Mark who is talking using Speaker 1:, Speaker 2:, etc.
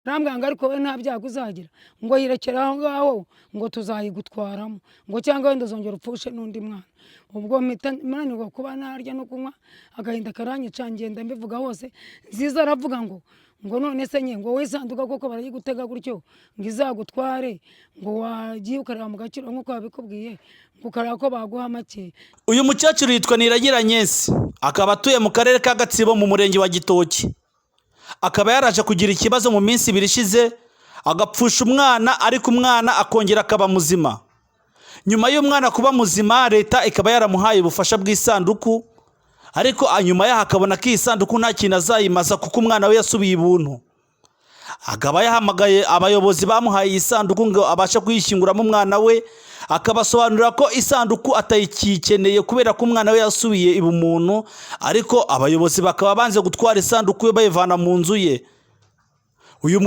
Speaker 1: arambwira ngo ariko we nta byago uzagira ngo yirekera aho ngaho ngo tuzayigutwaramo ngo cyangwa wenda uzongera upfushe n'undi mwana. Ubwo mananirwa kuba narya no kunywa agahinda karanyica ngenda mbivuga hose. Nziza aravuga ngo none se nye ngo wisanduka koko barayigutega gutyo ngo izagutware ngo wagiye ukareba mu gaciro nk'uko babikubwiye ngo ukareba ko baguha make.
Speaker 2: Uyu mukecuru yitwa Niragira Nyesi, akaba atuye mu karere ka Gatsibo mu murenge wa Gitoki. Akaba yaraje kugira ikibazo mu minsi 2 ishize agapfusha umwana, ariko umwana akongera akaba muzima. Nyuma y'umwana kuba muzima, leta ikaba yaramuhaye ubufasha bw'isanduku, ariko anyuma yaho akabona ko isanduku nta kintu azayimaza kuko umwana we yasubiye ibuntu. Akaba yahamagaye abayobozi bamuhaye isanduku ngo abashe kuyishyinguramo umwana we, akabasobanurira ko isanduku atayikikeneye kubera ko umwana we yasubiye ibumuntu, ariko abayobozi bakaba banze gutwara isanduku yo bayivana mu nzu ye. Uyu